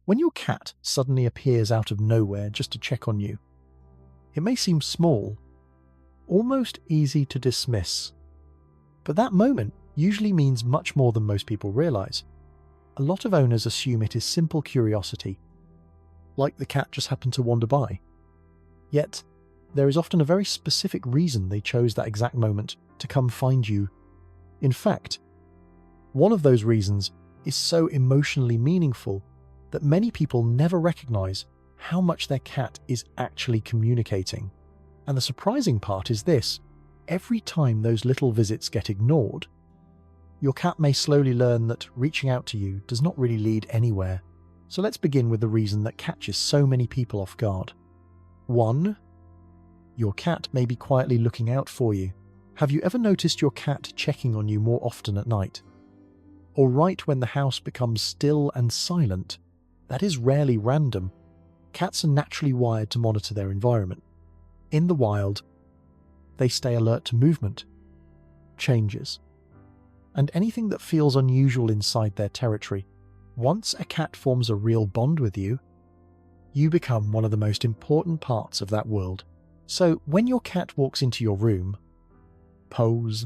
When your cat suddenly appears out of nowhere just to check on you, it may seem small, almost easy to dismiss, but that moment usually means much more than most people realize. A lot of owners assume it is simple curiosity, like the cat just happened to wander by. Yet, there is often a very specific reason they chose that exact moment to come find you. In fact, one of those reasons is so emotionally meaningful that many people never recognize how much their cat is actually communicating. And the surprising part is this: every time those little visits get ignored, your cat may slowly learn that reaching out to you does not really lead anywhere. So let's begin with the reason that catches so many people off guard. 1. Your cat may be quietly looking out for you. Have you ever noticed your cat checking on you more often at night? Or right when the house becomes still and silent? That is rarely random. Cats are naturally wired to monitor their environment. In the wild, they stay alert to movement, changes, and anything that feels unusual inside their territory. Once a cat forms a real bond with you, you become one of the most important parts of that world. So when your cat walks into your room, pose,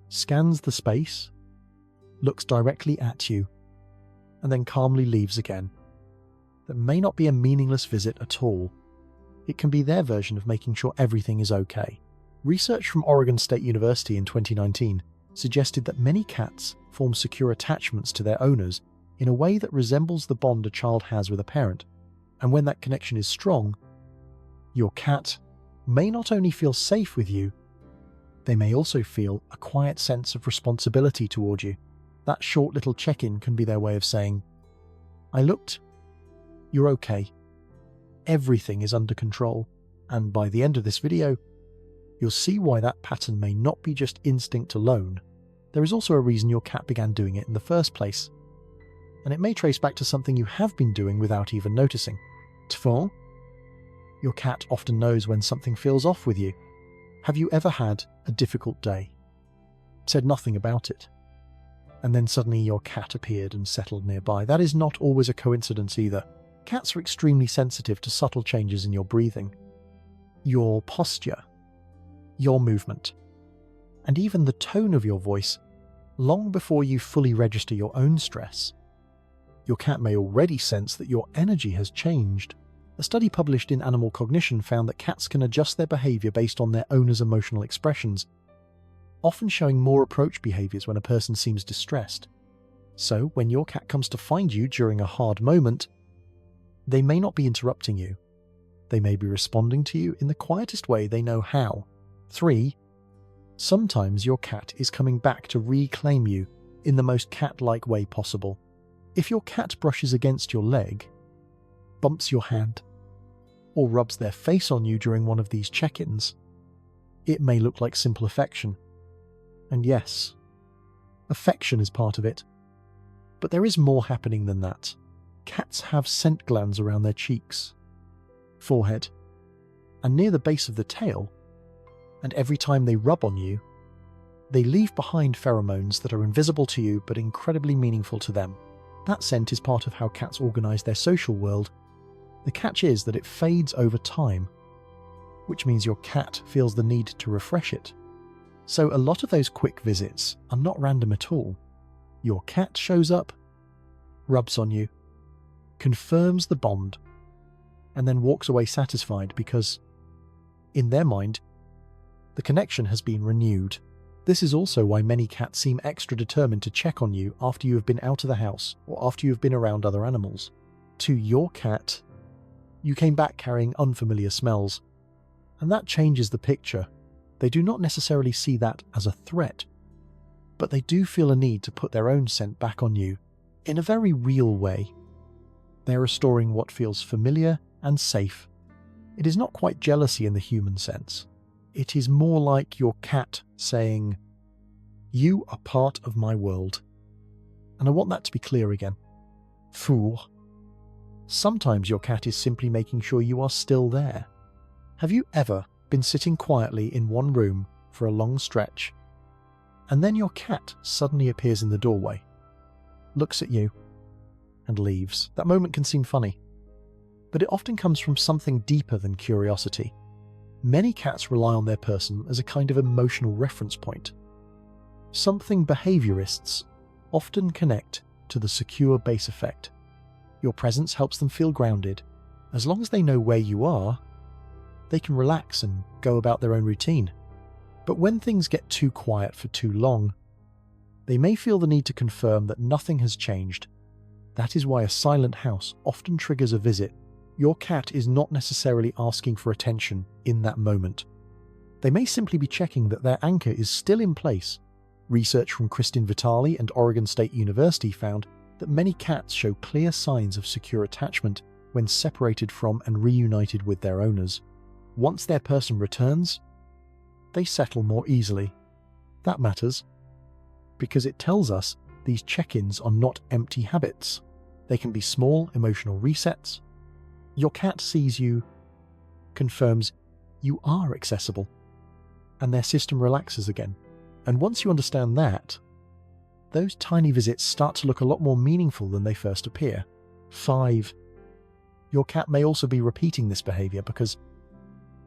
scans the space, looks directly at you, and then calmly leaves again, that may not be a meaningless visit at all. It can be their version of making sure everything is okay. Research from Oregon State University in 2019 suggested that many cats form secure attachments to their owners in a way that resembles the bond a child has with a parent. And when that connection is strong, your cat may not only feel safe with you, they may also feel a quiet sense of responsibility toward you. That short little check-in can be their way of saying, "I looked, you're okay, everything is under control." And by the end of this video, you'll see why that pattern may not be just instinct alone. There is also a reason your cat began doing it in the first place, and it may trace back to something you have been doing without even noticing. 2. Your cat often knows when something feels off with you. Have you ever had a difficult day, said nothing about it, and then suddenly your cat appeared and settled nearby? That is not always a coincidence either. Cats are extremely sensitive to subtle changes in your breathing, your posture, your movement, and even the tone of your voice long before you fully register your own stress. Your cat may already sense that your energy has changed. A study published in Animal Cognition found that cats can adjust their behavior based on their owner's emotional expressions, often showing more approach behaviors when a person seems distressed. So, when your cat comes to find you during a hard moment, they may not be interrupting you. They may be responding to you in the quietest way they know how. 3. Sometimes your cat is coming back to reclaim you in the most cat-like way possible. If your cat brushes against your leg, bumps your hand, or rubs their face on you during one of these check-ins, it may look like simple affection. And yes, affection is part of it. But there is more happening than that. Cats have scent glands around their cheeks, forehead, and near the base of the tail, and every time they rub on you, they leave behind pheromones that are invisible to you but incredibly meaningful to them. That scent is part of how cats organize their social world. The catch is that it fades over time, which means your cat feels the need to refresh it. So a lot of those quick visits are not random at all. Your cat shows up, rubs on you, confirms the bond, and then walks away satisfied because, in their mind, the connection has been renewed. This is also why many cats seem extra determined to check on you after you have been out of the house or after you have been around other animals. To your cat, you came back carrying unfamiliar smells, and that changes the picture. They do not necessarily see that as a threat, but they do feel a need to put their own scent back on you in a very real way. They're restoring what feels familiar and safe. It is not quite jealousy in the human sense. It is more like your cat saying, "You are part of my world." And I want that to be clear again. 4. Sometimes your cat is simply making sure you are still there. Have you ever been sitting quietly in one room for a long stretch, and then your cat suddenly appears in the doorway, looks at you, and leaves. That moment can seem funny, but it often comes from something deeper than curiosity. Many cats rely on their person as a kind of emotional reference point, something behaviorists often connect to the secure base effect. Your presence helps them feel grounded. As long as they know where you are, they can relax and go about their own routine. But when things get too quiet for too long, they may feel the need to confirm that nothing has changed. That is why a silent house often triggers a visit. Your cat is not necessarily asking for attention in that moment. They may simply be checking that their anchor is still in place. Research from Kristin Vitale and Oregon State University found that many cats show clear signs of secure attachment when separated from and reunited with their owners. Once their person returns, they settle more easily. That matters, because it tells us these check-ins are not empty habits. They can be small emotional resets. Your cat sees you, confirms you are accessible, and their system relaxes again. And once you understand that, those tiny visits start to look a lot more meaningful than they first appear. 5. Your cat may also be repeating this behavior because,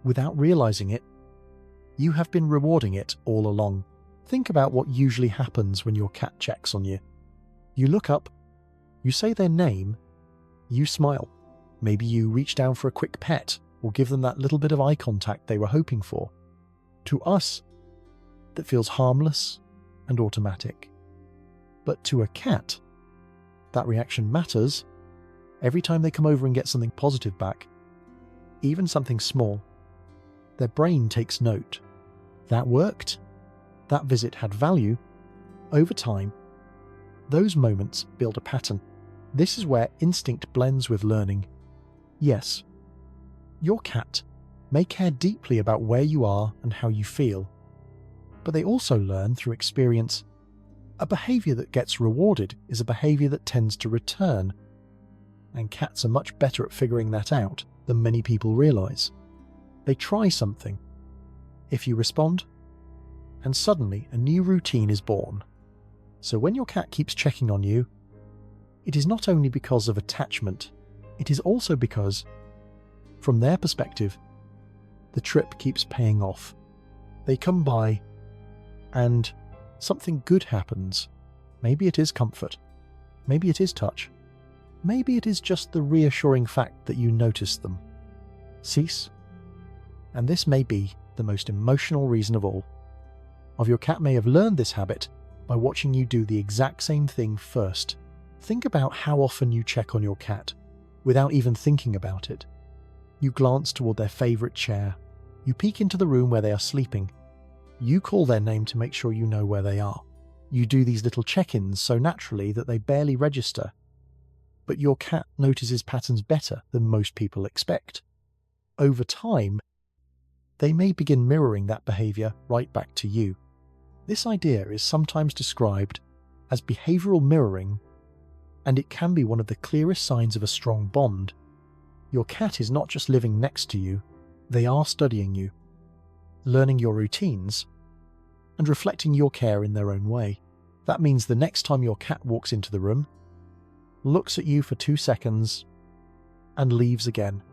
without realizing it, you have been rewarding it all along. Think about what usually happens when your cat checks on you. You look up, you say their name, you smile. Maybe you reach down for a quick pet or give them that little bit of eye contact they were hoping for. To us, that feels harmless and automatic. But to a cat, that reaction matters. Every time they come over and get something positive back, even something small, their brain takes note. That worked. That visit had value. Over time, those moments build a pattern. This is where instinct blends with learning. Yes, your cat may care deeply about where you are and how you feel, but they also learn through experience. A behavior that gets rewarded is a behavior that tends to return, and cats are much better at figuring that out than many people realize. They try something. If you respond, and suddenly a new routine is born. So when your cat keeps checking on you, it is not only because of attachment, it is also because, from their perspective, the trip keeps paying off. They come by, and something good happens. Maybe it is comfort. Maybe it is touch. Maybe it is just the reassuring fact that you noticed them. Cease. And this may be the most emotional reason of all. Your cat may have learned this habit by watching you do the exact same thing first. Think about how often you check on your cat without even thinking about it. You glance toward their favorite chair. You peek into the room where they are sleeping. You call their name to make sure you know where they are. You do these little check-ins so naturally that they barely register. But your cat notices patterns better than most people expect. Over time, they may begin mirroring that behavior right back to you. This idea is sometimes described as behavioral mirroring, and it can be one of the clearest signs of a strong bond. Your cat is not just living next to you, they are studying you, learning your routines, and reflecting your care in their own way. That means the next time your cat walks into the room, looks at you for 2 seconds, and leaves again,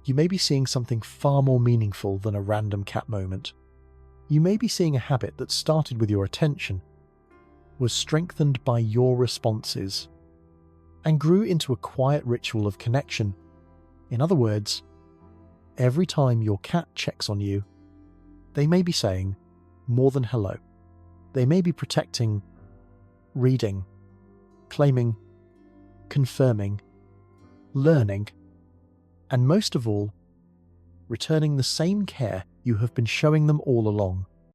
you may be seeing something far more meaningful than a random cat moment. You may be seeing a habit that started with your attention, was strengthened by your responses, and grew into a quiet ritual of connection. In other words, every time your cat checks on you, they may be saying more than hello. They may be protecting, reading, claiming, confirming, learning, and most of all, returning the same care you have been showing them all along.